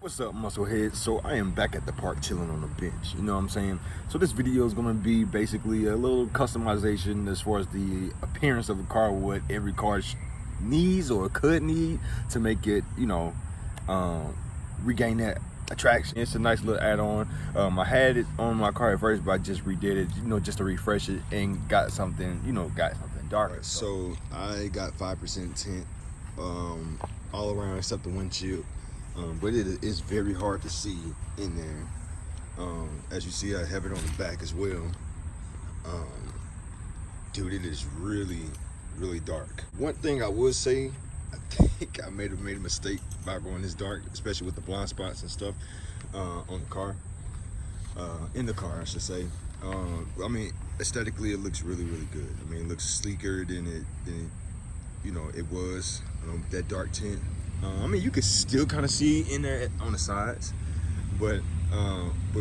What's up, muscleheads? So I am back at the park chilling on the bench, you know what I'm saying? So this video is going to be basically a little customization as far as the appearance of a car, what every car needs or could need to make it, regain that attraction. It's a nice little add-on. I had it on my car at first, but I just redid it, just to refresh it and got something, darker. Right, so I got 5% tint all around except the windshield. But it is very hard to see in there. As you see, I have it on the back as well. Dude, it is really, really dark. One thing I would say, I think I made a mistake by going this dark, especially with the blind spots and stuff on the car. In the car, I should say. I mean, aesthetically, it looks really, really good. I mean, it looks sleeker than it was. That dark tint. I mean, you can still kind of see in there on the sides, but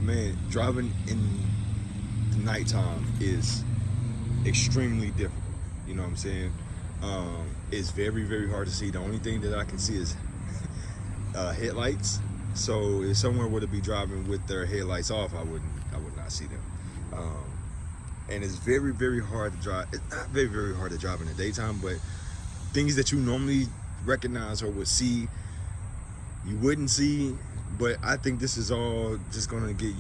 man, driving in the nighttime is extremely difficult. You know what I'm saying? It's very, very hard to see. The only thing that I can see is headlights. So if someone were to be driving with their headlights off, I would not see them. And it's very, very hard to drive. It's not very, very hard to drive in the daytime, but things that you normally recognize or would see, you wouldn't see. But I think this is all just gonna get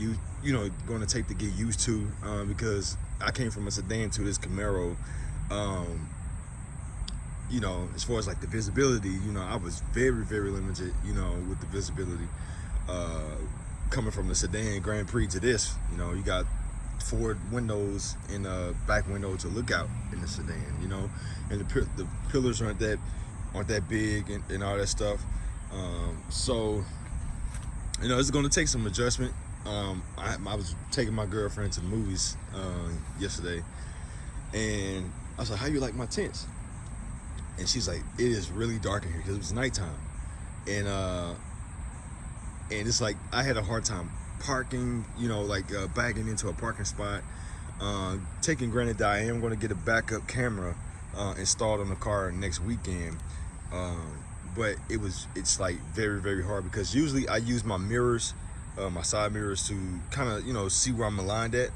going to take to get used to, because I came from a sedan to this Camaro. As far as like the visibility, I was very, very limited, with the visibility. Coming from the sedan Grand Prix to this, you got forward windows and a back window to look out in the sedan, and the pillars aren't that big and all that stuff. So it's going to take some adjustment. I was taking my girlfriend to the movies yesterday, and I was like, how you like my tints? And she's like, it is really dark in here because it was nighttime, and it's like I had a hard time parking, backing into a parking spot. Taking granted that I am going to get a backup camera installed on the car next weekend, but it's like very, very hard because usually I use my mirrors, my side mirrors, to kind of see where I'm aligned at,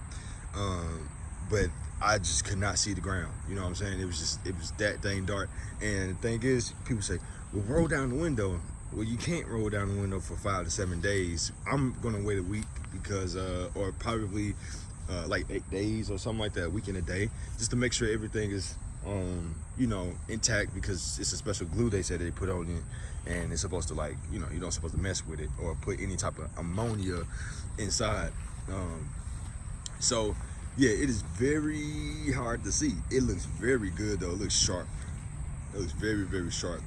but I just could not see the ground. You know what I'm saying? It was that dang dark. And the thing is, people say, well, roll down the window. Well, you can't roll down the window for 5 to 7 days. I'm gonna wait a week because, or probably like 8 days or something like that, a week and a day, just to make sure everything is, intact, because it's a special glue they said they put on it, and it's supposed to you're not supposed to mess with it or put any type of ammonia inside. So yeah, it is very hard to see. It looks very good though. It looks sharp. It looks very, very sharp.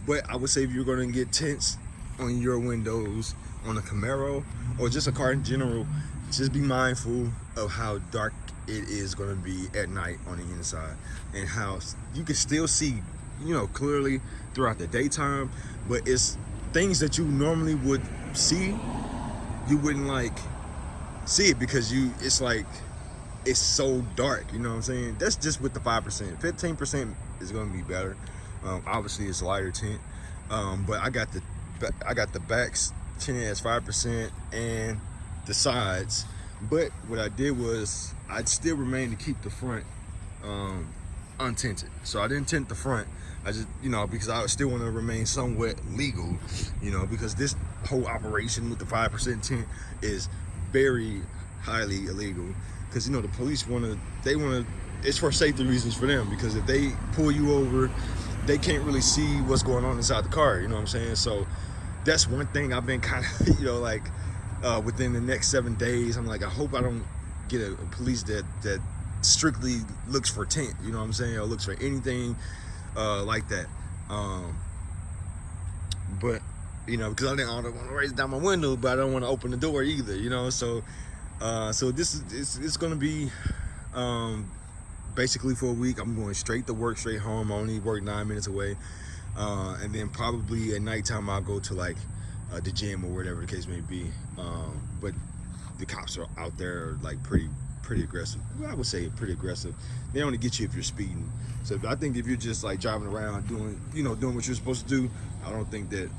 But I would say if you're going to get tints on your windows on a Camaro or just a car in general, just be mindful of how dark it is going to be at night on the inside, and how you can still see, clearly throughout the daytime, but it's things that you normally would see, you wouldn't see it because it's so dark. You know what I'm saying? That's just with the 5%. 15% is going to be better. Obviously it's lighter tint, but I got the backs tinted as 5% and the sides. But what I did was I'd still remain to keep the front untinted. So I didn't tint the front. I just because I still want to remain somewhat legal, because this whole operation with the 5% tint is very highly illegal, because the police want to, it's for safety reasons for them, because if they pull you over, they can't really see what's going on inside the car. You know what I'm saying? So that's one thing I've been kind of within the next 7 days, I'm like, I hope I don't get a police that strictly looks for tint, you know what I'm saying, or looks for anything like that. But because I don't want to raise down my window, but I don't want to open the door either, so this is, it's going to be basically for a week. I'm going straight to work, straight home. I only work 9 minutes away, and then probably at nighttime I'll go to the gym or whatever the case may be. But the cops are out there pretty aggressive. Well, I would say pretty aggressive. They only get you if you're speeding. So I think if you're just driving around doing what you're supposed to do, I don't think that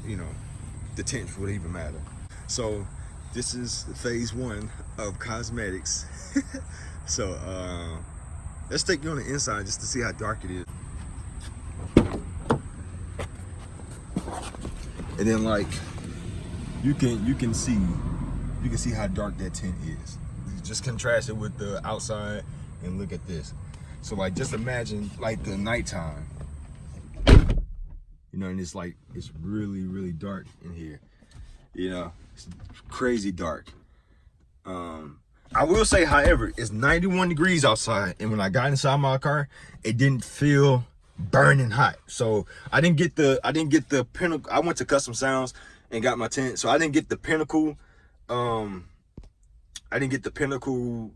the tint would even matter. So this is phase one of cosmetics. So let's take you on the inside just to see how dark it is. And then like you can see how dark that tint is. You just contrast it with the outside and look at this. So like just imagine like the nighttime. You know, and it's like it's really dark in here. You know, it's crazy dark. I will say, however, it's 91 degrees outside, and when I got inside my car, it didn't feel burning hot. So I didn't get the pinnacle. I went to Custom Sounds and got my tent, so I didn't get the pinnacle. I didn't get the pinnacle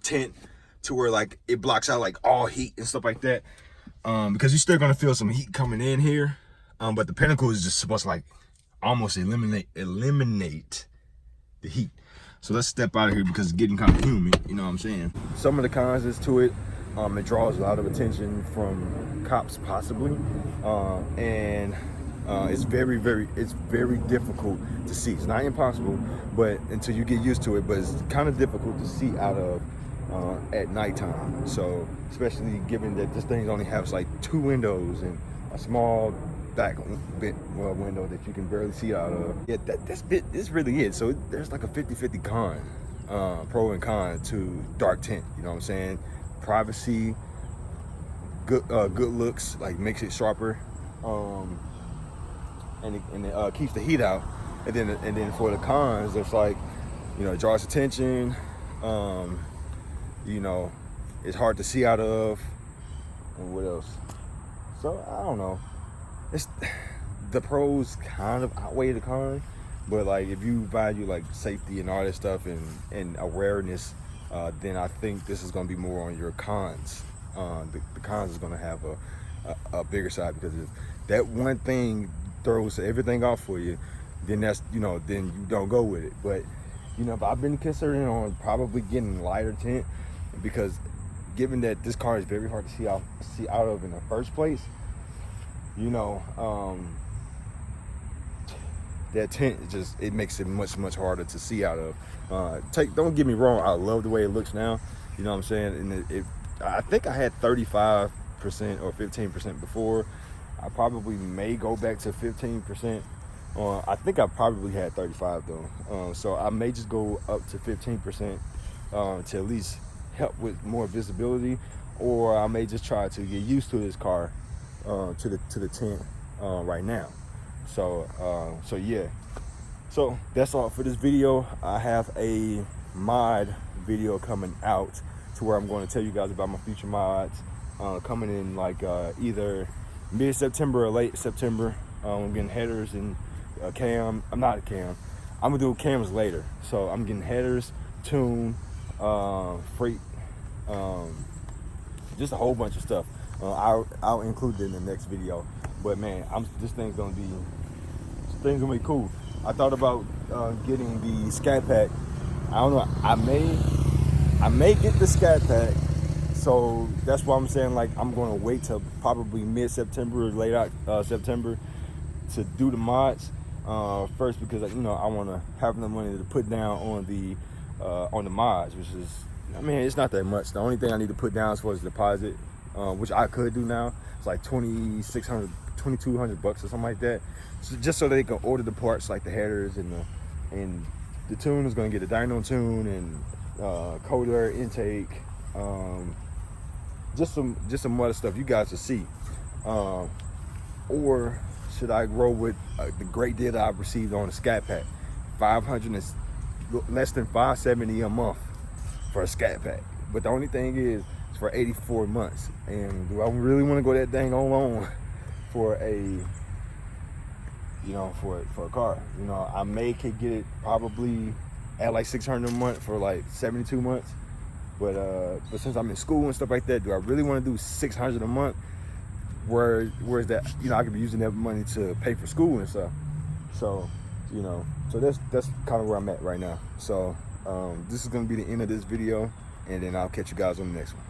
tent to where like it blocks out like all heat and stuff like that. Because you're still gonna feel some heat coming in here. But the pinnacle is just supposed to like almost eliminate the heat. So let's step out of here because it's getting kind of humid, you know what I'm saying? Some of the cons is to it, it draws a lot of attention from cops possibly. And it's very difficult to see. It's not impossible, but until you get used to it, but it's kind of difficult to see out of at nighttime. So especially given that this thing only has like 2 windows and a small back window that you can barely see out of. Yeah, this really is. So there's like a 50-50 con, pro and con to dark tint. You know what I'm saying? Privacy, good looks, like makes it sharper, and it keeps the heat out. And then for the cons, it's like, you know, it draws attention. You know, it's hard to see out of. And what else? So I don't know. It's the pros kind of outweigh the cons, but like if you value like safety and all that stuff and awareness, then I think this is going to be more on your cons. The cons is going to have a bigger side, because if that one thing throws everything off for you, then that's, you know, then you don't go with it. But you know, I've been considering on probably getting lighter tint, because given that this car is very hard to see out of in the first place, you know, that tint it makes it much harder to see out of. Don't get me wrong, I love the way it looks now, you know what I'm saying? And I think I had 35% or 15% before. I probably may go back to 15%. I think I probably had 35 though. So I may just go up to 15% to at least help with more visibility, or I may just try to get used to this car to the tint right now. So yeah, so that's all for this video. I have a mod video coming out to where I'm going to tell you guys about my future mods coming in like either mid-September or late September. I'm getting headers and cam. I'm gonna do cams later. So I'm getting headers, tune, freight, just a whole bunch of stuff. I'll include it in the next video. But man, this thing's gonna be cool. I thought about getting the Scat Pack. I don't know. I may get the Scat Pack. So that's why I'm saying like I'm gonna wait till probably mid-September or late September to do the mods first, because you know I want to have the money to put down on the mods, which is, I mean, it's not that much. The only thing I need to put down as far as deposit, which I could do now, it's like $2,200 or something like that. So just so they can order the parts like the headers and the tune is gonna get a dyno tune and cold air intake, just some other stuff you guys will see. Or should I roll with the great deal that I've received on the Scat Pack? 500 is less than $570 a month for a Scat Pack. But the only thing is, it's for 84 months. And do I really want to go that dang on long for a car? You know, I could get it probably at like $600 a month for like 72 months. But since I'm in school and stuff like that, do I really want to do $600 a month? Where's that, you know, I could be using that money to pay for school and stuff. So, you know, so that's kind of where I'm at right now. So this is gonna be the end of this video, and then I'll catch you guys on the next one.